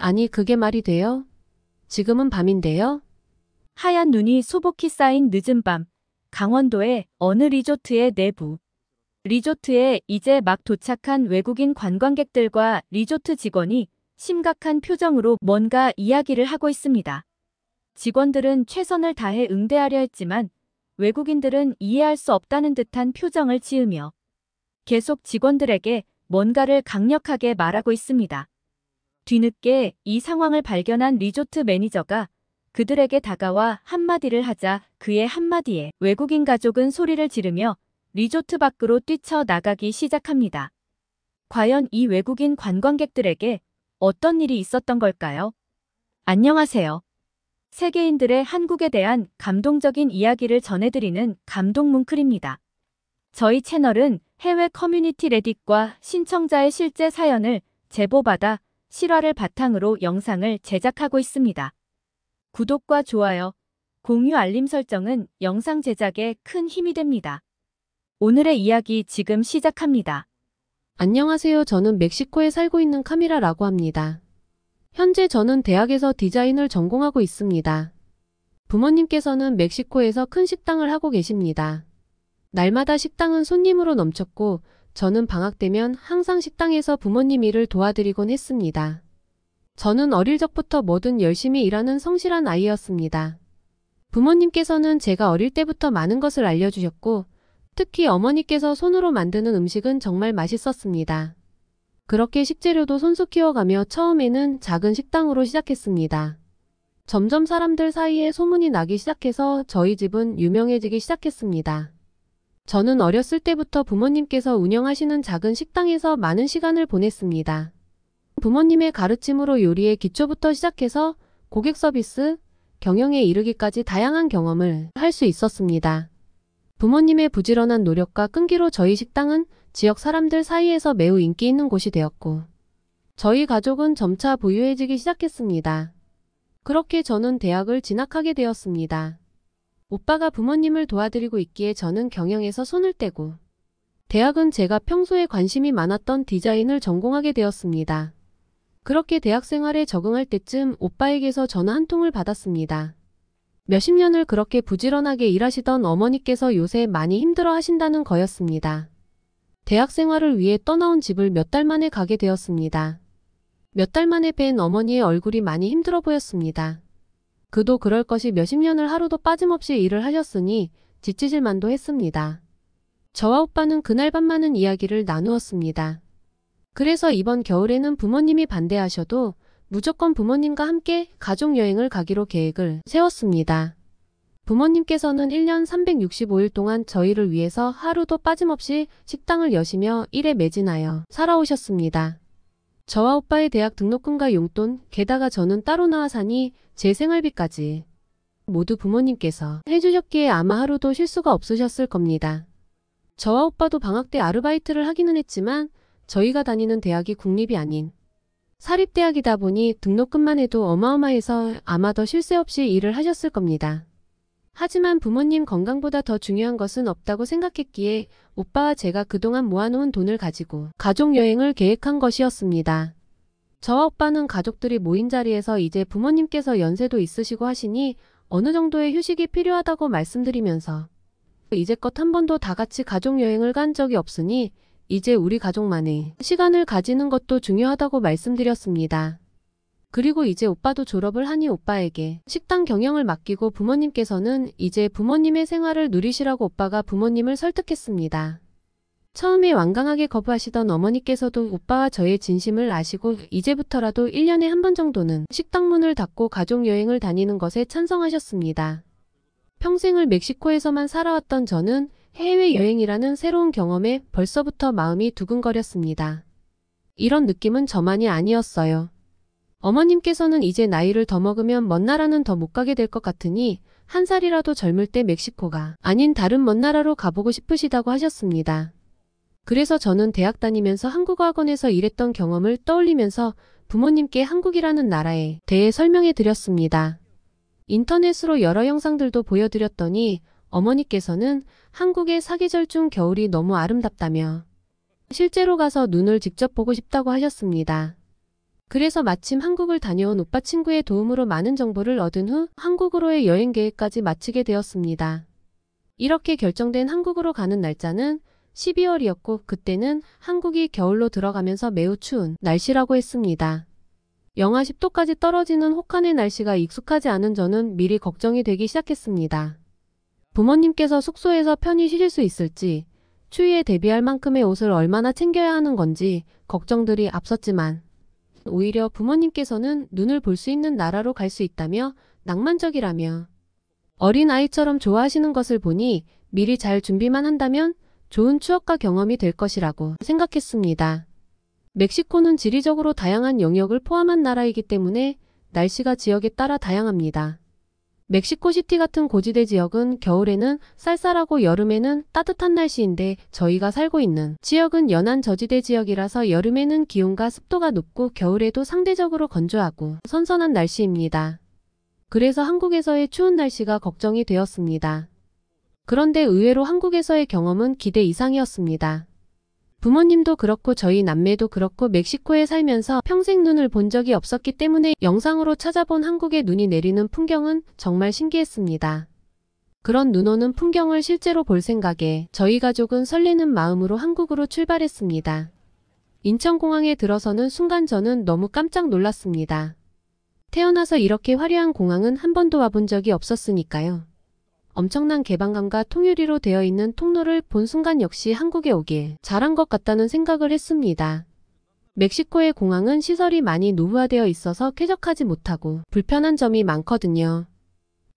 아니, 그게 말이 돼요? 지금은 밤인데요? 하얀 눈이 소복히 쌓인 늦은 밤, 강원도의 어느 리조트의 내부. 리조트에 이제 막 도착한 외국인 관광객들과 리조트 직원이 심각한 표정으로 뭔가 이야기를 하고 있습니다. 직원들은 최선을 다해 응대하려 했지만 외국인들은 이해할 수 없다는 듯한 표정을 지으며 계속 직원들에게 뭔가를 강력하게 말하고 있습니다. 뒤늦게 이 상황을 발견한 리조트 매니저가 그들에게 다가와 한마디를 하자 그의 한마디에 외국인 가족은 소리를 지르며 리조트 밖으로 뛰쳐나가기 시작합니다. 과연 이 외국인 관광객들에게 어떤 일이 있었던 걸까요? 안녕하세요. 세계인들의 한국에 대한 감동적인 이야기를 전해드리는 감동뭉클입니다. 저희 채널은 해외 커뮤니티 레딧과 신청자의 실제 사연을 제보받아 실화를 바탕으로 영상을 제작하고 있습니다. 구독과 좋아요, 공유 알림 설정은 영상 제작에 큰 힘이 됩니다. 오늘의 이야기 지금 시작합니다. 안녕하세요. 저는 멕시코에 살고 있는 카미라라고 합니다. 현재 저는 대학에서 디자인을 전공하고 있습니다. 부모님께서는 멕시코에서 큰 식당을 하고 계십니다. 날마다 식당은 손님으로 넘쳤고 저는 방학 되면 항상 식당에서 부모님 일을 도와드리곤 했습니다. 저는 어릴 적부터 뭐든 열심히 일하는 성실한 아이였습니다. 부모님께서는 제가 어릴 때부터 많은 것을 알려주셨고 특히 어머니께서 손으로 만드는 음식은 정말 맛있었습니다. 그렇게 식재료도 손수 키워가며 처음에는 작은 식당으로 시작했습니다. 점점 사람들 사이에 소문이 나기 시작해서 저희 집은 유명해지기 시작했습니다. 저는 어렸을 때부터 부모님께서 운영하시는 작은 식당에서 많은 시간을 보냈습니다. 부모님의 가르침으로 요리의 기초부터 시작해서 고객 서비스, 경영에 이르기까지 다양한 경험을 할 수 있었습니다. 부모님의 부지런한 노력과 끈기로 저희 식당은 지역 사람들 사이에서 매우 인기 있는 곳이 되었고 저희 가족은 점차 부유해지기 시작했습니다. 그렇게 저는 대학을 진학하게 되었습니다. 오빠가 부모님을 도와드리고 있기에 저는 경영에서 손을 떼고 대학은 제가 평소에 관심이 많았던 디자인을 전공하게 되었습니다. 그렇게 대학 생활에 적응할 때쯤 오빠에게서 전화 한 통을 받았습니다. 몇십 년을 그렇게 부지런하게 일하시던 어머니께서 요새 많이 힘들어 하신다는 거였습니다. 대학 생활을 위해 떠나온 집을 몇 달 만에 가게 되었습니다. 몇 달 만에 뵌 어머니의 얼굴이 많이 힘들어 보였습니다. 그도 그럴 것이 몇십 년을 하루도 빠짐없이 일을 하셨으니 지치실 만도 했습니다. 저와 오빠는 그날 밤 많은 이야기를 나누었습니다. 그래서 이번 겨울에는 부모님이 반대하셔도 무조건 부모님과 함께 가족여행을 가기로 계획을 세웠습니다. 부모님께서는 1년 365일 동안 저희를 위해서 하루도 빠짐없이 식당을 여시며 일에 매진하여 살아오셨습니다. 저와 오빠의 대학 등록금과 용돈, 게다가 저는 따로 나와 사니 제 생활비까지 모두 부모님께서 해주셨기에 아마 하루도 쉴 수가 없으셨을 겁니다. 저와 오빠도 방학 때 아르바이트를 하기는 했지만 저희가 다니는 대학이 국립이 아닌 사립대학이다 보니 등록금만 해도 어마어마해서 아마 더 쉴 새 없이 일을 하셨을 겁니다. 하지만 부모님 건강보다 더 중요한 것은 없다고 생각했기에 오빠와 제가 그동안 모아놓은 돈을 가지고 가족여행을 계획한 것이었습니다. 저와 오빠는 가족들이 모인 자리에서 이제 부모님께서 연세도 있으시고 하시니 어느 정도의 휴식이 필요하다고 말씀드리면서 이제껏 한 번도 다 같이 가족여행을 간 적이 없으니 이제 우리 가족만의 시간을 가지는 것도 중요하다고 말씀드렸습니다. 그리고 이제 오빠도 졸업을 하니 오빠에게 식당 경영을 맡기고 부모님께서는 이제 부모님의 생활을 누리시라고 오빠가 부모님을 설득했습니다. 처음에 완강하게 거부하시던 어머니께서도 오빠와 저의 진심을 아시고 이제부터라도 1년에 한 번 정도는 식당 문을 닫고 가족여행을 다니는 것에 찬성하셨습니다. 평생을 멕시코에서만 살아왔던 저는 해외여행이라는 새로운 경험에 벌써부터 마음이 두근거렸습니다. 이런 느낌은 저만이 아니었어요. 어머님께서는 이제 나이를 더 먹으면 먼 나라는 더 못 가게 될 것 같으니 한 살이라도 젊을 때 멕시코가 아닌 다른 먼 나라로 가보고 싶으시다고 하셨습니다. 그래서 저는 대학 다니면서 한국어 학원에서 일했던 경험을 떠올리면서 부모님께 한국이라는 나라에 대해 설명해 드렸습니다. 인터넷으로 여러 영상들도 보여드렸더니 어머니께서는 한국의 사계절 중 겨울이 너무 아름답다며 실제로 가서 눈을 직접 보고 싶다고 하셨습니다. 그래서 마침 한국을 다녀온 오빠 친구의 도움으로 많은 정보를 얻은 후 한국으로의 여행 계획까지 마치게 되었습니다. 이렇게 결정된 한국으로 가는 날짜는 12월이었고 그때는 한국이 겨울로 들어가면서 매우 추운 날씨라고 했습니다. 영하 10도까지 떨어지는 혹한의 날씨가 익숙하지 않은 저는 미리 걱정이 되기 시작했습니다. 부모님께서 숙소에서 편히 쉬실 수 있을지, 추위에 대비할 만큼의 옷을 얼마나 챙겨야 하는 건지 걱정들이 앞섰지만 오히려 부모님께서는 눈을 볼 수 있는 나라로 갈 수 있다며 낭만적이라며 어린 아이처럼 좋아하시는 것을 보니 미리 잘 준비만 한다면 좋은 추억과 경험이 될 것이라고 생각했습니다. 멕시코는 지리적으로 다양한 영역을 포함한 나라이기 때문에 날씨가 지역에 따라 다양합니다. 멕시코시티 같은 고지대 지역은 겨울에는 쌀쌀하고 여름에는 따뜻한 날씨인데 저희가 살고 있는 지역은 연안 저지대 지역이라서 여름에는 기온과 습도가 높고 겨울에도 상대적으로 건조하고 선선한 날씨입니다. 그래서 한국에서의 추운 날씨가 걱정이 되었습니다. 그런데 의외로 한국에서의 경험은 기대 이상이었습니다. 부모님도 그렇고 저희 남매도 그렇고 멕시코에 살면서 평생 눈을 본 적이 없었기 때문에 영상으로 찾아본 한국의 눈이 내리는 풍경은 정말 신기했습니다. 그런 눈 오는 풍경을 실제로 볼 생각에 저희 가족은 설레는 마음으로 한국으로 출발했습니다. 인천공항에 들어서는 순간 저는 너무 깜짝 놀랐습니다. 태어나서 이렇게 화려한 공항은 한 번도 와본 적이 없었으니까요. 엄청난 개방감과 통유리로 되어 있는 통로를 본 순간 역시 한국에 오길 잘한 것 같다는 생각을 했습니다. 멕시코의 공항은 시설이 많이 노후화되어 있어서 쾌적하지 못하고 불편한 점이 많거든요.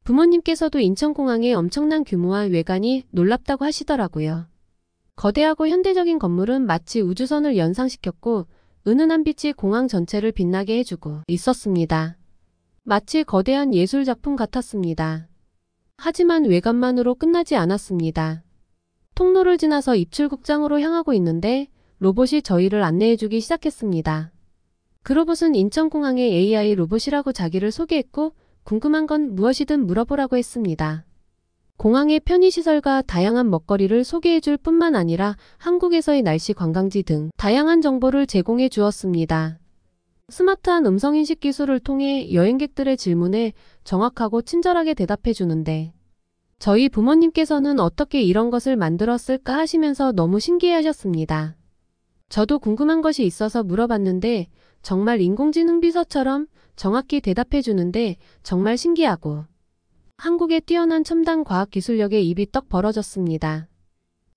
부모님께서도 인천공항의 엄청난 규모와 외관이 놀랍다고 하시더라고요. 거대하고 현대적인 건물은 마치 우주선을 연상시켰고 은은한 빛이 공항 전체를 빛나게 해주고 있었습니다. 마치 거대한 예술작품 같았습니다. 하지만 외관만으로 끝나지 않았습니다. 통로를 지나서 입출국장으로 향하고 있는데 로봇이 저희를 안내해주기 시작했습니다. 그 로봇은 인천공항의 AI 로봇이라고 자기를 소개했고 궁금한 건 무엇이든 물어보라고 했습니다. 공항의 편의시설과 다양한 먹거리를 소개해줄 뿐만 아니라 한국에서의 날씨 관광지 등 다양한 정보를 제공해 주었습니다. 스마트한 음성인식 기술을 통해 여행객들의 질문에 정확하고 친절하게 대답해 주는데 저희 부모님께서는 어떻게 이런 것을 만들었을까 하시면서 너무 신기해하셨습니다. 저도 궁금한 것이 있어서 물어봤는데 정말 인공지능 비서처럼 정확히 대답해 주는데 정말 신기하고 한국의 뛰어난 첨단 과학 기술력에 입이 떡 벌어졌습니다.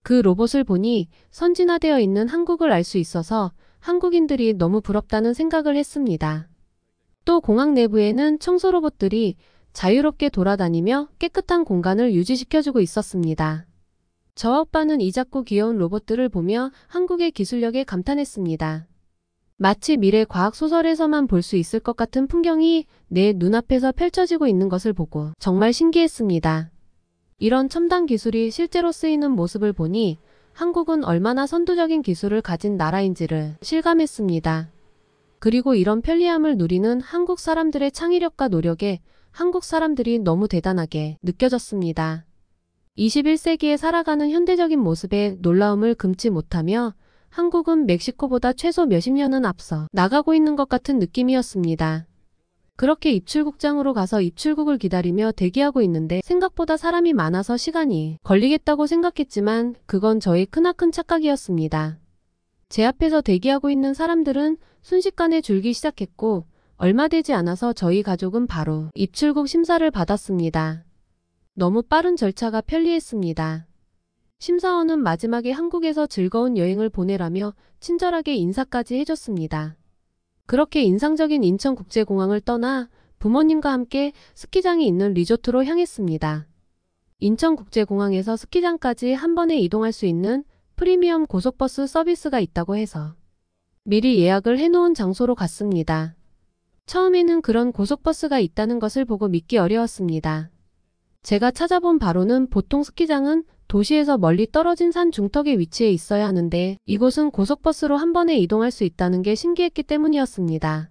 그 로봇을 보니 선진화되어 있는 한국을 알 수 있어서 한국인들이 너무 부럽다는 생각을 했습니다. 또 공항 내부에는 청소 로봇들이 자유롭게 돌아다니며 깨끗한 공간을 유지시켜주고 있었습니다. 저와 오빠는 이 작고 귀여운 로봇들을 보며 한국의 기술력에 감탄했습니다. 마치 미래 과학 소설에서만 볼 수 있을 것 같은 풍경이 내 눈앞에서 펼쳐지고 있는 것을 보고 정말 신기했습니다. 이런 첨단 기술이 실제로 쓰이는 모습을 보니 한국은 얼마나 선두적인 기술을 가진 나라인지를 실감했습니다. 그리고 이런 편리함을 누리는 한국 사람들의 창의력과 노력에 한국 사람들이 너무 대단하게 느껴졌습니다. 21세기에 살아가는 현대적인 모습에 놀라움을 금치 못하며 한국은 멕시코보다 최소 몇십 년은 앞서 나가고 있는 것 같은 느낌이었습니다. 그렇게 입출국장으로 가서 입출국을 기다리며 대기하고 있는데 생각보다 사람이 많아서 시간이 걸리겠다고 생각했지만 그건 저의 크나큰 착각이었습니다. 제 앞에서 대기하고 있는 사람들은 순식간에 줄기 시작했고 얼마 되지 않아서 저희 가족은 바로 입출국 심사를 받았습니다. 너무 빠른 절차가 편리했습니다. 심사원은 마지막에 한국에서 즐거운 여행을 보내라며 친절하게 인사까지 해줬습니다. 그렇게 인상적인 인천국제공항을 떠나 부모님과 함께 스키장이 있는 리조트로 향했습니다. 인천국제공항에서 스키장까지 한 번에 이동할 수 있는 프리미엄 고속버스 서비스가 있다고 해서 미리 예약을 해놓은 장소로 갔습니다. 처음에는 그런 고속버스가 있다는 것을 보고 믿기 어려웠습니다. 제가 찾아본 바로는 보통 스키장은 도시에서 멀리 떨어진 산 중턱에 위치해 있어야 하는데 이곳은 고속버스로 한 번에 이동할 수 있다는 게 신기했기 때문이었습니다.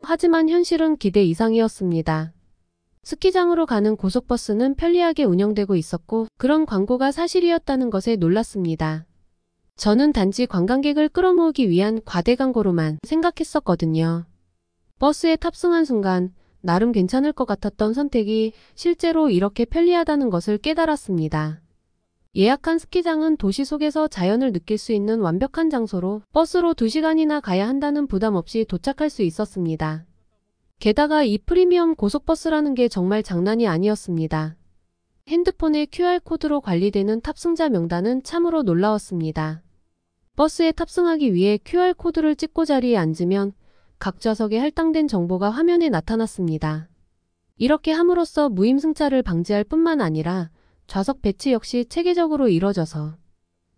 하지만 현실은 기대 이상이었습니다. 스키장으로 가는 고속버스는 편리하게 운영되고 있었고 그런 광고가 사실이었다는 것에 놀랐습니다. 저는 단지 관광객을 끌어모으기 위한 과대 광고로만 생각했었거든요. 버스에 탑승한 순간 나름 괜찮을 것 같았던 선택이 실제로 이렇게 편리하다는 것을 깨달았습니다. 예약한 스키장은 도시 속에서 자연을 느낄 수 있는 완벽한 장소로 버스로 2시간이나 가야 한다는 부담 없이 도착할 수 있었습니다. 게다가 이 프리미엄 고속버스라는 게 정말 장난이 아니었습니다. 핸드폰의 QR코드로 관리되는 탑승자 명단은 참으로 놀라웠습니다. 버스에 탑승하기 위해 QR코드를 찍고 자리에 앉으면 각 좌석에 할당된 정보가 화면에 나타났습니다. 이렇게 함으로써 무임승차를 방지할 뿐만 아니라 좌석 배치 역시 체계적으로 이뤄져서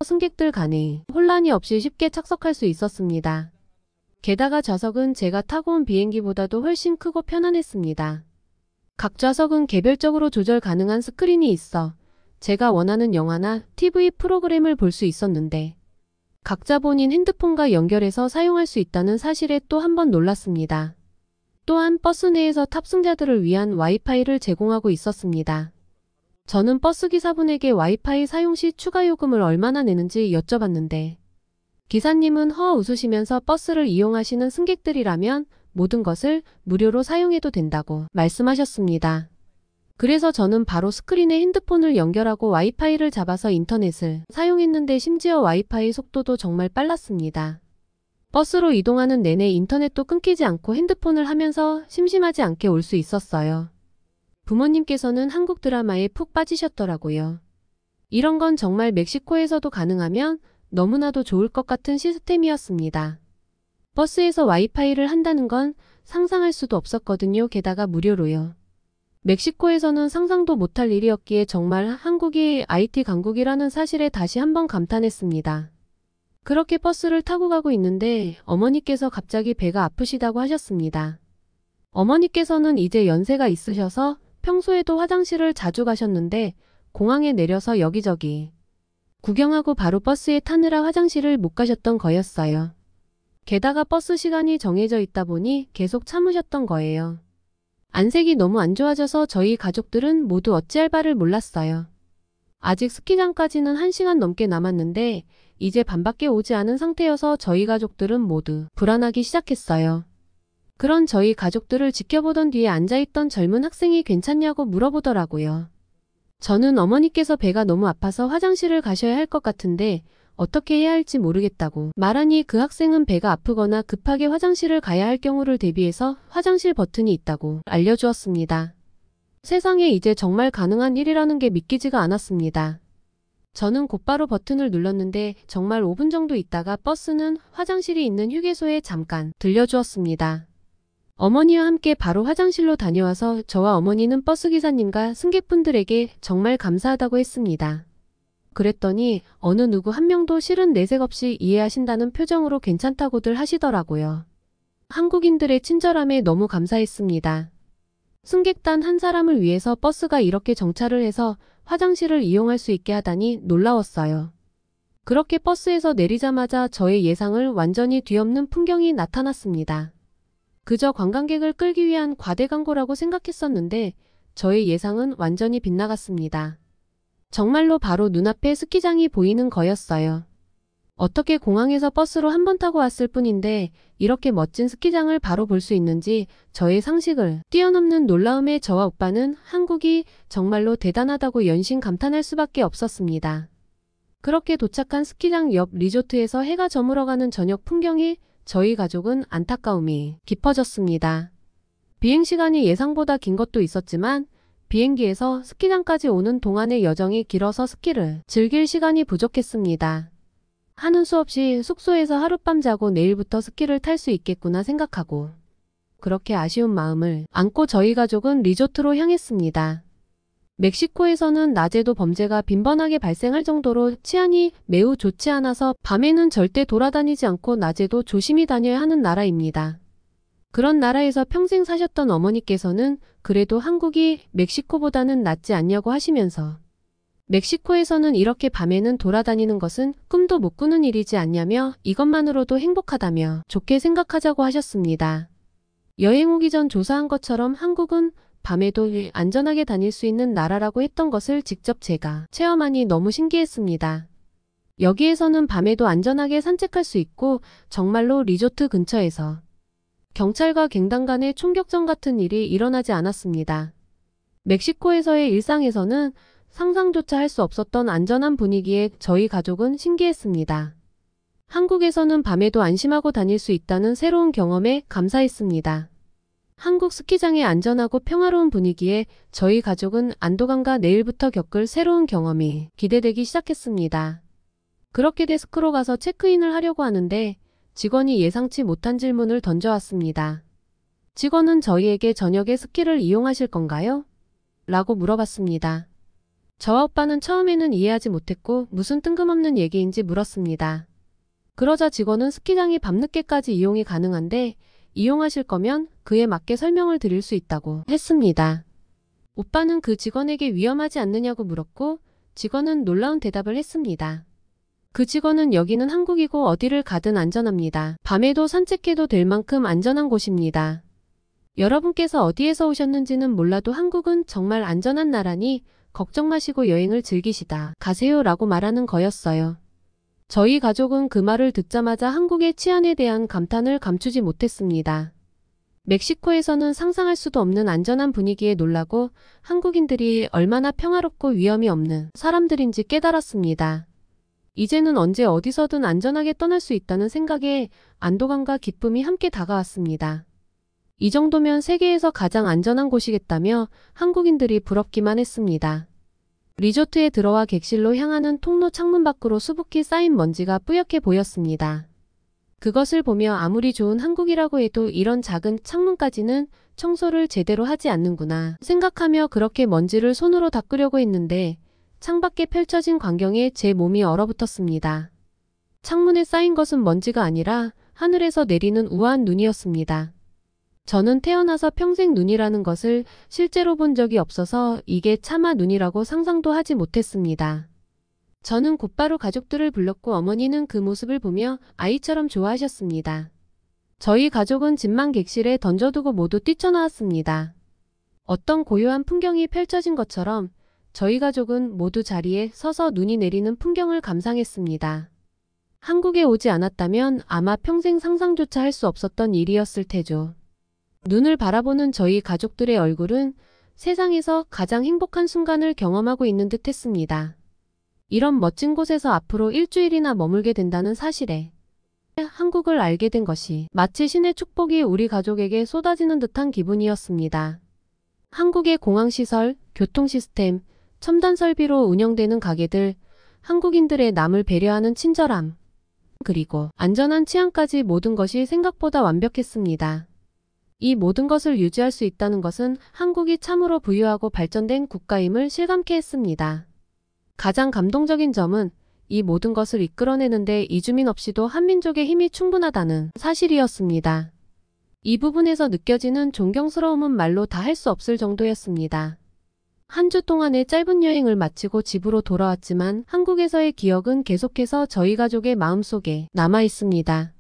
승객들 간에 혼란이 없이 쉽게 착석할 수 있었습니다. 게다가 좌석은 제가 타고 온 비행기보다도 훨씬 크고 편안했습니다. 각 좌석은 개별적으로 조절 가능한 스크린이 있어 제가 원하는 영화나 TV 프로그램을 볼 수 있었는데 각자 본인 핸드폰과 연결해서 사용할 수 있다는 사실에 또 한 번 놀랐습니다. 또한 버스 내에서 탑승자들을 위한 와이파이를 제공하고 있었습니다. 저는 버스 기사분에게 와이파이 사용 시 추가 요금을 얼마나 내는지 여쭤봤는데 기사님은 웃으시면서 버스를 이용하시는 승객들이라면 모든 것을 무료로 사용해도 된다고 말씀하셨습니다. 그래서 저는 바로 스크린에 핸드폰을 연결하고 와이파이를 잡아서 인터넷을 사용했는데 심지어 와이파이 속도도 정말 빨랐습니다. 버스로 이동하는 내내 인터넷도 끊기지 않고 핸드폰을 하면서 심심하지 않게 올 수 있었어요. 부모님께서는 한국 드라마에 푹 빠지셨더라고요. 이런 건 정말 멕시코에서도 가능하면 너무나도 좋을 것 같은 시스템이었습니다. 버스에서 와이파이를 한다는 건 상상할 수도 없었거든요. 게다가 무료로요. 멕시코에서는 상상도 못할 일이었기에 정말 한국이 IT 강국이라는 사실에 다시 한번 감탄했습니다. 그렇게 버스를 타고 가고 있는데 어머니께서 갑자기 배가 아프시다고 하셨습니다. 어머니께서는 이제 연세가 있으셔서 평소에도 화장실을 자주 가셨는데 공항에 내려서 여기저기 구경하고 바로 버스에 타느라 화장실을 못 가셨던 거였어요. 게다가 버스 시간이 정해져 있다 보니 계속 참으셨던 거예요. 안색이 너무 안 좋아져서 저희 가족들은 모두 어찌할 바를 몰랐어요. 아직 스키장까지는 1시간 넘게 남았는데 이제 반밖에 오지 않은 상태여서 저희 가족들은 모두 불안하기 시작했어요. 그런 저희 가족들을 지켜보던 뒤에 앉아있던 젊은 학생이 괜찮냐고 물어보더라고요. 저는 어머니께서 배가 너무 아파서 화장실을 가셔야 할 것 같은데 어떻게 해야 할지 모르겠다고 말하니 그 학생은 배가 아프거나 급하게 화장실을 가야 할 경우를 대비해서 화장실 버튼이 있다고 알려주었습니다. 세상에 이제 정말 가능한 일이라는 게 믿기지가 않았습니다. 저는 곧바로 버튼을 눌렀는데 정말 5분 정도 있다가 버스는 화장실이 있는 휴게소에 잠깐 들려주었습니다. 어머니와 함께 바로 화장실로 다녀와서 저와 어머니는 버스기사님과 승객분들에게 정말 감사하다고 했습니다. 그랬더니 어느 누구 한 명도 실은 내색 없이 이해하신다는 표정으로 괜찮다고들 하시더라고요. 한국인들의 친절함에 너무 감사했습니다. 승객단 한 사람을 위해서 버스가 이렇게 정차를 해서 화장실을 이용할 수 있게 하다니 놀라웠어요. 그렇게 버스에서 내리자마자 저의 예상을 완전히 뒤엎는 풍경이 나타났습니다. 그저 관광객을 끌기 위한 과대 광고라고 생각했었는데 저의 예상은 완전히 빗나갔습니다. 정말로 바로 눈앞에 스키장이 보이는 거였어요. 어떻게 공항에서 버스로 한 번 타고 왔을 뿐인데 이렇게 멋진 스키장을 바로 볼 수 있는지 저의 상식을 뛰어넘는 놀라움에 저와 오빠는 한국이 정말로 대단하다고 연신 감탄할 수밖에 없었습니다. 그렇게 도착한 스키장 옆 리조트에서 해가 저물어가는 저녁 풍경이 저희 가족은 안타까움이 깊어졌습니다. 비행시간이 예상보다 긴 것도 있었지만 비행기에서 스키장까지 오는 동안의 여정이 길어서 스키를 즐길 시간이 부족했습니다. 하는 수 없이 숙소에서 하룻밤 자고 내일부터 스키를 탈 수 있겠구나 생각하고 그렇게 아쉬운 마음을 안고 저희 가족은 리조트로 향했습니다. 멕시코에서는 낮에도 범죄가 빈번하게 발생할 정도로 치안이 매우 좋지 않아서 밤에는 절대 돌아다니지 않고 낮에도 조심히 다녀야 하는 나라입니다. 그런 나라에서 평생 사셨던 어머니께서는 그래도 한국이 멕시코보다는 낫지 않냐고 하시면서 멕시코에서는 이렇게 밤에는 돌아다니는 것은 꿈도 못 꾸는 일이지 않냐며 이것만으로도 행복하다며 좋게 생각하자고 하셨습니다. 여행 오기 전 조사한 것처럼 한국은 밤에도 안전하게 다닐 수 있는 나라라고 했던 것을 직접 제가 체험하니 너무 신기했습니다. 여기에서는 밤에도 안전하게 산책할 수 있고 정말로 리조트 근처에서 경찰과 갱단 간의 총격전 같은 일이 일어나지 않았습니다. 멕시코에서의 일상에서는 상상조차 할 수 없었던 안전한 분위기에 저희 가족은 신기했습니다. 한국에서는 밤에도 안심하고 다닐 수 있다는 새로운 경험에 감사했습니다. 한국 스키장의 안전하고 평화로운 분위기에 저희 가족은 안도감과 내일부터 겪을 새로운 경험이 기대되기 시작했습니다. 그렇게 데스크로 가서 체크인을 하려고 하는데 직원이 예상치 못한 질문을 던져왔습니다. 직원은 저희에게 저녁에 스키를 이용하실 건가요? 라고 물어봤습니다. 저와 오빠는 처음에는 이해하지 못했고 무슨 뜬금없는 얘기인지 물었습니다. 그러자 직원은 스키장이 밤늦게까지 이용이 가능한데 이용하실 거면 그에 맞게 설명을 드릴 수 있다고 했습니다. 오빠는 그 직원에게 위험하지 않느냐고 물었고 직원은 놀라운 대답을 했습니다. 그 직원은 여기는 한국이고 어디를 가든 안전합니다. 밤에도 산책해도 될 만큼 안전한 곳입니다. 여러분께서 어디에서 오셨는지는 몰라도 한국은 정말 안전한 나라니 걱정 마시고 여행을 즐기시다 가세요 라고 말하는 거였어요. 저희 가족은 그 말을 듣자마자 한국의 치안에 대한 감탄을 감추지 못했습니다. 멕시코에서는 상상할 수도 없는 안전한 분위기에 놀라고 한국인들이 얼마나 평화롭고 위험이 없는 사람들인지 깨달았습니다. 이제는 언제 어디서든 안전하게 떠날 수 있다는 생각에 안도감과 기쁨이 함께 다가왔습니다. 이 정도면 세계에서 가장 안전한 곳이겠다며 한국인들이 부럽기만 했습니다. 리조트에 들어와 객실로 향하는 통로 창문 밖으로 수북히 쌓인 먼지가 뿌옇게 보였습니다. 그것을 보며 아무리 좋은 한국이라고 해도 이런 작은 창문까지는 청소를 제대로 하지 않는구나 생각하며 그렇게 먼지를 손으로 닦으려고 했는데 창밖에 펼쳐진 광경에 제 몸이 얼어붙었습니다. 창문에 쌓인 것은 먼지가 아니라 하늘에서 내리는 우아한 눈이었습니다. 저는 태어나서 평생 눈이라는 것을 실제로 본 적이 없어서 이게 차마 눈이라고 상상도 하지 못했습니다. 저는 곧바로 가족들을 불렀고 어머니는 그 모습을 보며 아이처럼 좋아하셨습니다. 저희 가족은 짐만 객실에 던져두고 모두 뛰쳐나왔습니다. 어떤 고요한 풍경이 펼쳐진 것처럼 저희 가족은 모두 자리에 서서 눈이 내리는 풍경을 감상했습니다. 한국에 오지 않았다면 아마 평생 상상조차 할 수 없었던 일이었을 테죠. 눈을 바라보는 저희 가족들의 얼굴은 세상에서 가장 행복한 순간을 경험하고 있는 듯 했습니다. 이런 멋진 곳에서 앞으로 일주일이나 머물게 된다는 사실에 한국을 알게 된 것이 마치 신의 축복이 우리 가족에게 쏟아지는 듯한 기분이었습니다. 한국의 공항시설, 교통시스템, 첨단 설비로 운영되는 가게들, 한국인들의 남을 배려하는 친절함, 그리고 안전한 치안까지 모든 것이 생각보다 완벽했습니다. 이 모든 것을 유지할 수 있다는 것은 한국이 참으로 부유하고 발전된 국가임을 실감케 했습니다. 가장 감동적인 점은 이 모든 것을 이끌어내는데 이주민 없이도 한민족의 힘이 충분하다는 사실이었습니다. 이 부분에서 느껴지는 존경스러움은 말로 다 할 수 없을 정도였습니다. 한 주 동안의 짧은 여행을 마치고 집으로 돌아왔지만 한국에서의 기억은 계속해서 저희 가족의 마음속에 남아 있습니다.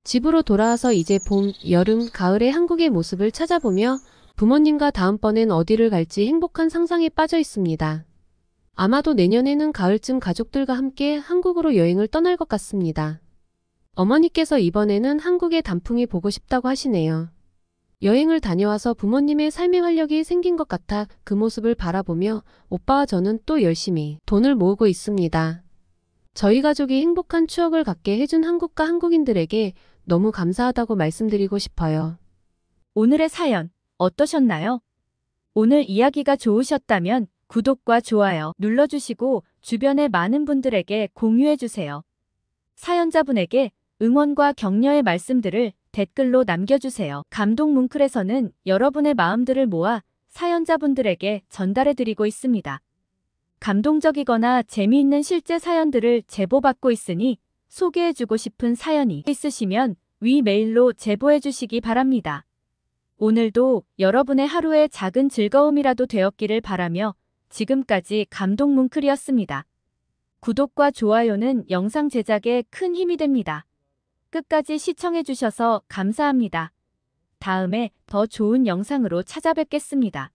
집으로 돌아와서 이제 봄, 여름, 가을의 한국의 모습을 찾아보며 부모님과 다음번엔 어디를 갈지 행복한 상상에 빠져 있습니다. 아마도 내년에는 가을쯤 가족들과 함께 한국으로 여행을 떠날 것 같습니다. 어머니께서 이번에는 한국의 단풍이 보고 싶다고 하시네요. 여행을 다녀와서 부모님의 삶의 활력이 생긴 것 같아 그 모습을 바라보며 오빠와 저는 또 열심히 돈을 모으고 있습니다. 저희 가족이 행복한 추억을 갖게 해준 한국과 한국인들에게 너무 감사하다고 말씀드리고 싶어요. 오늘의 사연 어떠셨나요? 오늘 이야기가 좋으셨다면 구독과 좋아요 눌러주시고 주변의 많은 분들에게 공유해주세요. 사연자분에게 응원과 격려의 말씀들을 댓글로 남겨주세요. 감동 뭉클에서는 여러분의 마음들을 모아 사연자분들에게 전달해드리고 있습니다. 감동적이거나 재미있는 실제 사연들을 제보받고 있으니 소개해주고 싶은 사연이 있으시면 위 메일로 제보해주시기 바랍니다. 오늘도 여러분의 하루에 작은 즐거움이라도 되었기를 바라며 지금까지 감동 뭉클이었습니다. 구독과 좋아요는 영상 제작에 큰 힘이 됩니다. 끝까지 시청해주셔서 감사합니다. 다음에 더 좋은 영상으로 찾아뵙겠습니다.